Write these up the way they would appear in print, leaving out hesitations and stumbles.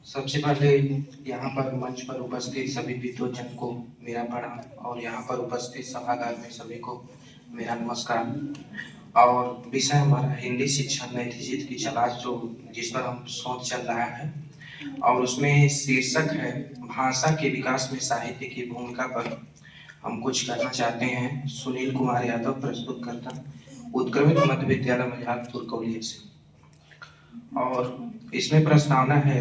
सबसे पहले यहाँ पर मंच पर उपस्थित सभी विद्वजन को मेरा प्रणाम और यहाँ पर उपस्थित सभागार में सभी को मेरा नमस्कार। और विषय हमारा हिंदी शिक्षा नई जीत की तलाश, जो जिस पर हम शोध चल रहा है, और उसमें शीर्षक है भाषा के विकास में साहित्य की भूमिका पर हम कुछ कहना चाहते हैं। सुनील कुमार यादव, प्रस्तुत करता, उत्क्रमित मध्य विद्यालय मजालपुर कौलिया से। और इसमें प्रस्तावना है,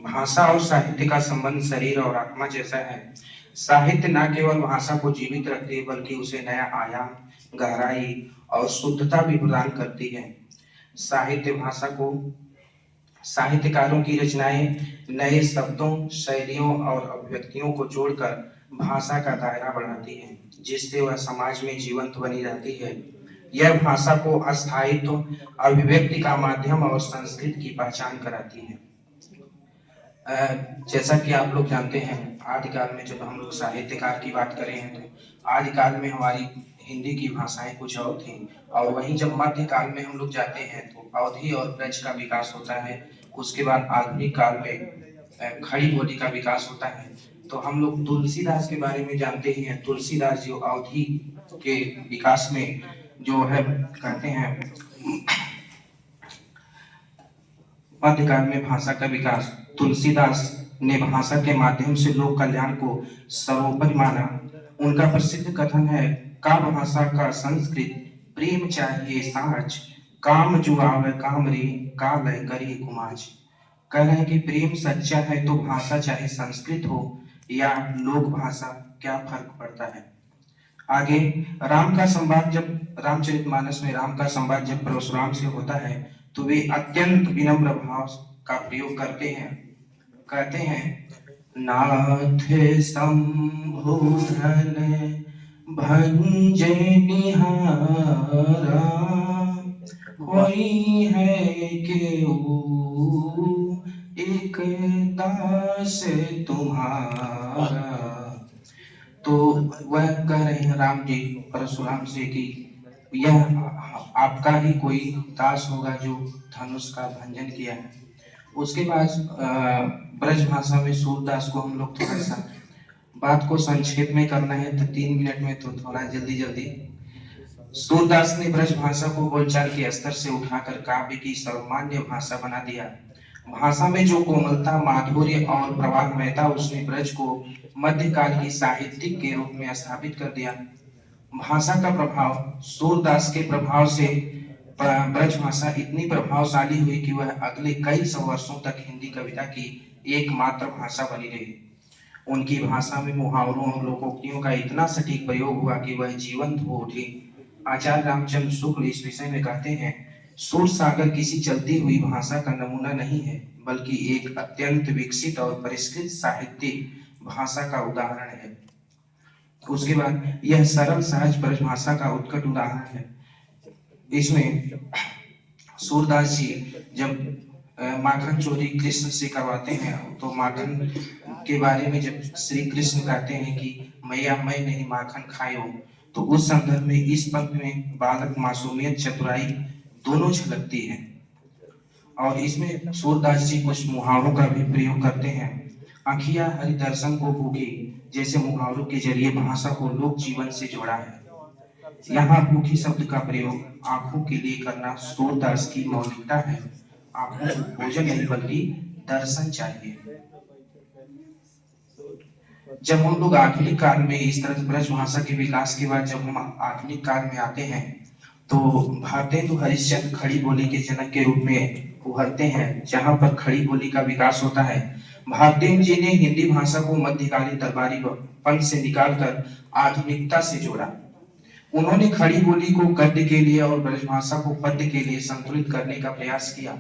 भाषा और साहित्य का संबंध शरीर और आत्मा जैसा है। साहित्य न केवल भाषा को जीवित रखती है बल्कि उसे नया आयाम, गहराई और शुद्धता भी प्रदान करती है। साहित्य भाषा को साहित्यकारों की रचनाएं नए शब्दों, शैलियों और अभिव्यक्तियों को जोड़कर भाषा का दायरा बढ़ाती हैं, जिससे वह समाज में जीवंत बनी रहती है। यह भाषा को अस्थायित्व, अभिव्यक्ति का माध्यम और संस्कृति की पहचान कराती है। जैसा कि आप लोग जानते हैं, आदिकाल में जब हम लोग साहित्यकार की बात करें हैं तो आदिकाल में हमारी हिंदी की भाषाएं कुछ और थी, और वहीं जब मध्यकाल में हम लोग जाते हैं तो अवधी और ब्रज का विकास होता है। उसके बाद आधुनिक काल में खड़ी बोली का विकास होता है। तो हम लोग तुलसीदास के बारे में जानते ही हैं। तुलसीदास जो अवधी के विकास में जो है कहते हैं, मध्यकाल में भाषा का विकास, तुलसीदास ने भाषा के माध्यम से लोक कल्याण को सर्वोपरि माना। उनका प्रसिद्ध कथन है, का भाषा का संस्कृत प्रेम चाहिए साच, काम जुआवे काम रे, का लय करी कुमाज। कह रहे हैं कि प्रेम सच्चा है तो भाषा चाहे संस्कृत हो या लोक भाषा, क्या फर्क पड़ता है। आगे राम का संवाद, जब रामचरितमानस में राम का संवाद जब परशुराम से होता है तो वे अत्यंत विनम्र भाव का प्रयोग करते हैं। कहते हैं, नाथ संबोधन भंजे निहारा, कोई है केहू एक दास तुम्हारा। तो वह कह रहे हैं राम जी परशुराम से कि यह आपका ही कोई दास होगा जो धनुष का भंजन किया है। उसके बाद ब्रज भाषा में सूरदास को हम लोग थोड़ा सा बात को संक्षेप में करना है तो 3 मिनट में, तो थोड़ा जल्दी जल्दी। सूरदास ने ब्रज भाषा को बोलचाल के स्तर से उठाकर काव्य की सर्वमान्य भाषा बना दिया। भाषा में जो कोमलता, माधुर्य और प्रवाहमयता, उसने ब्रज को मध्यकाल की साहित्यिक के रूप में स्थापित कर दिया। भाषा का प्रभाव, सूरदास के प्रभाव से ब्रज भाषा इतनी प्रभावशाली हुई कि वह अगले कई सौ वर्षों तक हिंदी कविता की एकमात्र भाषा बनी रही। उनकी भाषा में मुहावरों और लोकोक्तियों का इतना सटीक प्रयोग हुआ कि वह जीवंत हो उठी। आचार्य रामचंद्र शुक्ल इस विषय में कहते हैं, सूर सागर किसी चलती हुई भाषा का नमूना नहीं है, बल्कि एक अत्यंत विकसित और परिष्कृत साहित्यिक भाषा का उदाहरण है। उसके बाद यह सरल सहज ब्रज भाषा का उत्कट उदाहरण है। इसमें सूरदास जी जब माखन चोरी कृष्ण से करवाते हैं तो माखन के बारे में जब श्री कृष्ण कहते हैं कि मैया मैं नहीं माखन खायो, तो उस संदर्भ में इस पंक्ति में बालक, मासूमियत, चतुराई दोनों झलकती है। और इसमें सूरदास जी कुछ मुहावरों का भी प्रयोग करते हैं। आखिया हरि दर्शन को भूखी, जैसे मुहावरों के जरिए भाषा को लोक जीवन से जोड़ा है। यहाँ भूखी शब्द का प्रयोग आंखों के लिए करना सूरदास की मौलिकता है। आंखों को भोजन नहीं बल्कि दर्शन चाहिए। जब हम लोग आधुनिक काल में इस तरह ब्रज भाषा के विकास के बाद जब हम आधुनिक काल में आते हैं तो भारतेंदु हरिश्चंद्र खड़ी बोली के जनक के रूप में उभरते हैं, जहां पर खड़ी बोली का विकास होता है। भारतेंदु जी ने हिंदी भाषा को मध्यकालीन दरबारी पंथ से निकालकर आधुनिकता से जोड़ा। उन्होंने खड़ी बोली को गद्य के लिए और ब्रज भाषा को पद्य के लिए संतुलित करने का प्रयास किया,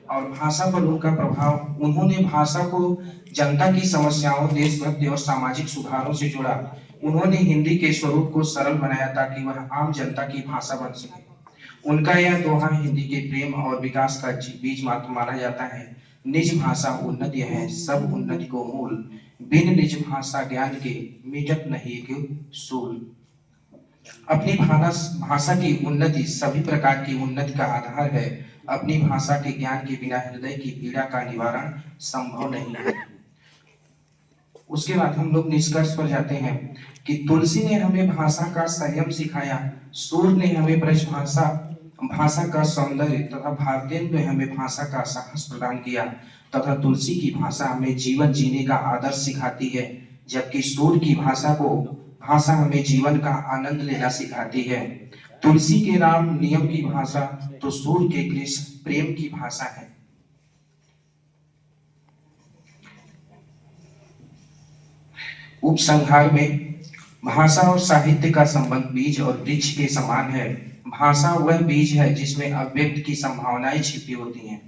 और भाषा पर उनका प्रभाव, उन्होंने भाषा को जनता की समस्याओं, देशभक्ति और सामाजिक सुधारों से जोड़ा। उन्होंने हिंदी के स्वरूप को सरल बनाया ताकि वह आम जनता की भाषा बन सके। उनका यह दोहा हिंदी के प्रेम और विकास का बीज मात्र माना जाता है। निज भाषा उन्नति है, सब उन्नति को मूल, बिन निज भाषा ज्ञान के मिटत नहीं सूल। अपनी भाषा की उन्नति सभी प्रकार की उन्नति का आधार है। अपनी भाषा के ज्ञान के बिना हृदय की पीड़ा का निवारण संभव नहीं है। उसके बाद हम लोग निष्कर्ष पर जाते हैं कि तुलसी ने हमें भाषा का संयम सिखाया, सूर ने हमें ब्रज भाषा का सौंदर्य तथा भारतेंदु ने हमें भाषा का साहस प्रदान किया, तथा तुलसी की भाषा हमें जीवन जीने का आदर्श सिखाती है, जबकि सूर की भाषा हमें जीवन का आनंद लेना सिखाती है। तुलसी के राम नियम की भाषा तो सूर के कृष्ण प्रेम की भाषा है। उपसंहार में भाषा और साहित्य का संबंध बीज और वृक्ष के समान है। भाषा वह बीज है जिसमें अव्यक्त की संभावनाएं छिपी होती हैं,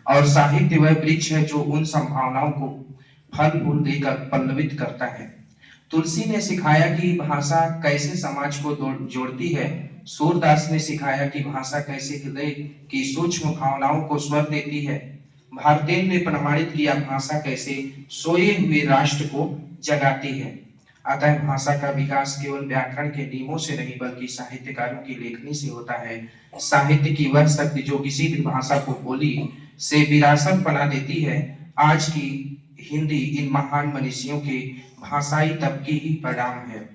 और साहित्य वह वृक्ष है जो उन संभावनाओं को फल फूल देकर पल्लवित करता है। तुलसी ने सिखाया कि भाषा कैसे समाज को जोड़ती है, सूरदास ने सिखाया कि भाषा कैसे हृदय की सूक्ष्म भावनाओं को स्वर देती है, भारतेंदु ने प्रमाणित किया भाषा कैसे सोए हुए राष्ट्र को जगाती है। अतः भाषा का विकास केवल व्याकरण के नियमों से नहीं बल्कि साहित्यकारों की लेखनी से होता है। साहित्य की वह शक्ति जो किसी भी भाषा को बोली से विरासत बना देती है, आज की हिंदी इन महान मनीषियों के भाषाई तब की ही परिणाम है।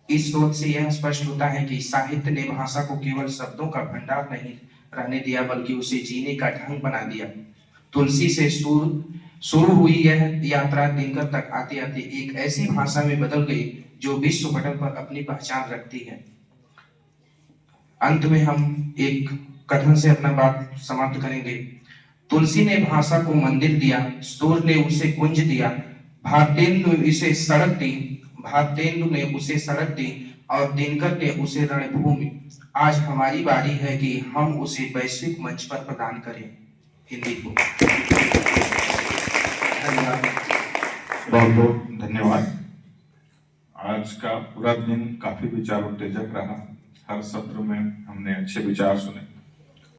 इस सोच से यह स्पष्ट होता है कि साहित्य ने भाषा को केवल शब्दों का भंडार नहीं रहने दिया बल्कि उसे जीने का ढंग बना दिया। तुलसी से शुरू हुई यह यात्रा दिनकर तक आते आते एक ऐसी भाषा में बदल गई जो विश्व पटल पर अपनी पहचान रखती है। अंत में हम एक कथन से अपना बात समाप्त करेंगे। तुलसी ने भाषा को मंदिर दिया, सूर ने उसे कुंज दिया, भारतेंदु ने उसे सड़क दी और दिनकर ने उसे रणभूमि। आज हमारी बारी है कि हम उसे वैश्विक मंच पर प्रदान करें हिंदी को। धन्यवाद। बहुत बहुत धन्यवाद। आज का पूरा दिन काफी विचार उत्तेजक रहा। हर सत्र में हमने अच्छे विचार सुने।